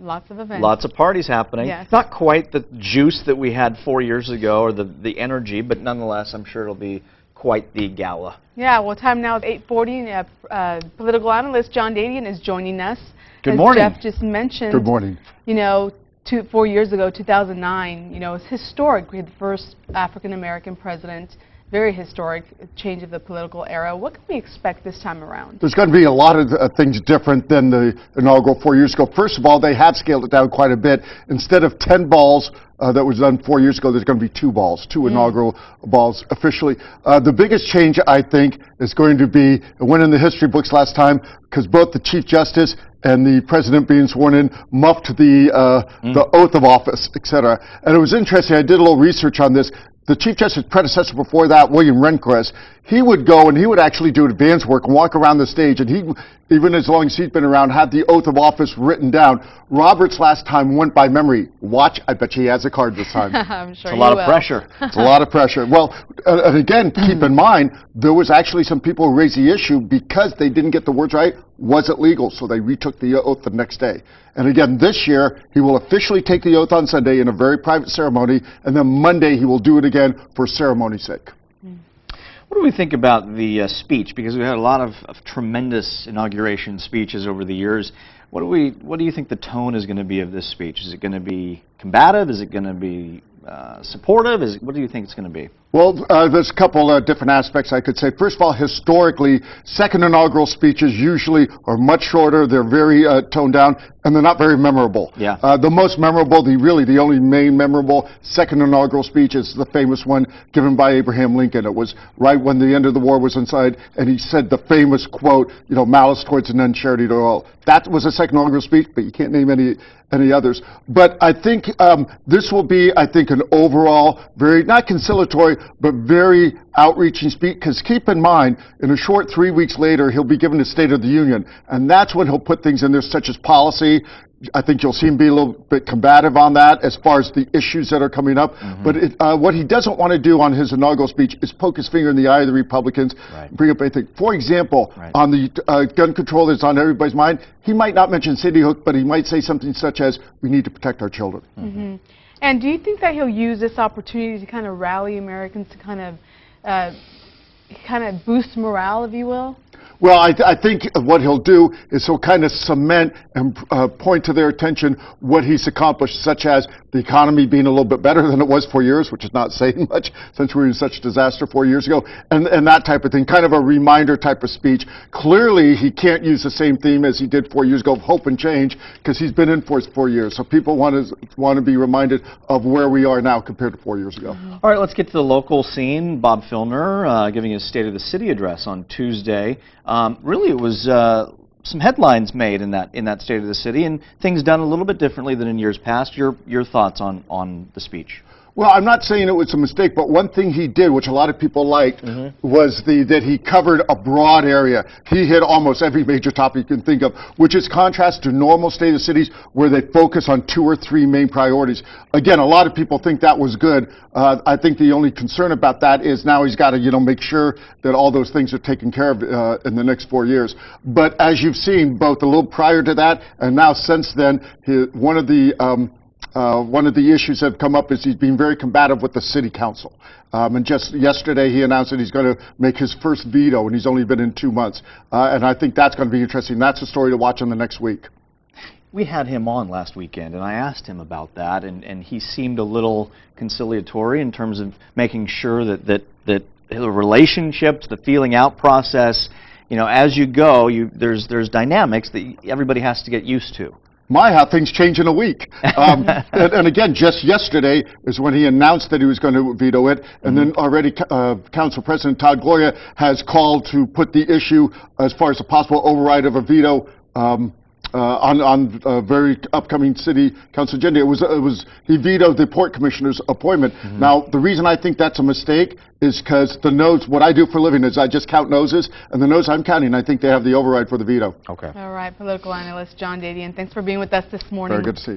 Lots of events. Lots of parties happening. Yes. Not quite the juice that we had 4 years ago, or the energy, but nonetheless, I'm sure it'll be quite the gala. Yeah, well, time now is 8:40. Political analyst John Dadian is joining us. Good morning. As Jeff just mentioned. Good morning. You know, 4 years ago, 2009, you know, it's historic. We had the first African-American president. Very historic change of the political era. What can we expect this time around? There's going to be a lot of things different than the inaugural 4 years ago. First of all, they have scaled it down quite a bit. Instead of 10 balls that was done 4 years ago, there's going to be 2 balls, 2 inaugural balls officially. The biggest change, I think, is going to be, it went in the history books last time, because both the Chief Justice and the President being sworn in muffed the oath of office, etc. And it was interesting, I did a little research on this. The Chief Justice's predecessor before that, William Rehnquist, he would go and he would actually do advance work and walk around the stage, and he, even as long as he's been around, had the oath of office written down. Roberts last time went by memory. Watch, I bet you he has a card this time. I'm sure it's a lot of pressure. It's a lot of pressure. Well, and again, keep in mind, there was actually some people who raised the issue because they didn't get the words right. Was it legal? So they retook the oath the next day. And again, this year, he will officially take the oath on Sunday in a very private ceremony, and then Monday he will do it again for ceremony's sake. What do we think about the speech? Because we had a lot of tremendous inauguration speeches over the years. What do you think the tone is going to be of this speech? Is it going to be combative? Is it going to be supportive? What do you think it's going to be? Well, there's a couple different aspects I could say. First of all, historically, second inaugural speeches usually are much shorter. They're very toned down, and they're not very memorable. Yeah. The most memorable, the only main memorable second inaugural speech is the famous one given by Abraham Lincoln. It was right when the end of the war was inside, and he said the famous quote, you know, malice towards none, charity to all. That was a second inaugural speech, but you can't name any others. But I think this will be, I think, an overall very, not conciliatory, but very outreaching speech, because keep in mind, in a short 3 weeks later, he'll be given a State of the Union, and that's when he'll put things in there such as policy. I think you'll see him be a little bit combative on that as far as the issues that are coming up. But what he doesn't want to do on his inaugural speech is poke his finger in the eye of the Republicans, bring up anything. For example, on the gun control that's on everybody's mind, he might not mention City Hook, but he might say something such as, we need to protect our children. And do you think that he'll use this opportunity to kind of rally Americans to kind of boost morale, if you will? Well, I think what he'll do is he'll kind of cement and point to their attention what he's accomplished, such as the economy being a little bit better than it was 4 years, which is not saying much since we were in such disaster 4 years ago, and that type of thing, kind of a reminder type of speech. Clearly, he can't use the same theme as he did 4 years ago of hope and change, because he's been in for 4 years. So people want to be reminded of where we are now compared to 4 years ago. All right, let's get to the local scene. Bob Filner giving his State of the City address on Tuesday. Really, it was some headlines made in that State of the City, and things done a little bit differently than in years past. Your thoughts on the speech? Well, I'm not saying it was a mistake, but one thing he did, which a lot of people liked, was that he covered a broad area. He hit almost every major topic you can think of, which is contrast to normal State of Cities where they focus on 2 or 3 main priorities. Again, a lot of people think that was good. I think the only concern about that is now he's got to, make sure that all those things are taken care of in the next 4 years. But as you've seen, both a little prior to that and now since then, one of the issues that have come up is he's been very combative with the city council. And just yesterday he announced that he's going to make his first veto, and he's only been in 2 months. And I think that's going to be interesting. That's a story to watch in the next week. We had him on last weekend, and I asked him about that, and he seemed a little conciliatory in terms of making sure that the relationships, the feeling out process, as you go, there's dynamics that everybody has to get used to. How things change in a week. And again, just yesterday is when he announced that he was going to veto it, and then already Council President Todd Gloria has called to put the issue as far as a possible override of a veto on a very upcoming city council agenda. He vetoed the port commissioner's appointment. Now, the reason I think that's a mistake is because the no's, what I do for a living is I just count noses, and the no's I'm counting, I think they have the override for the veto. Okay. All right, political analyst John Dadian, thanks for being with us this morning. Very good to see you.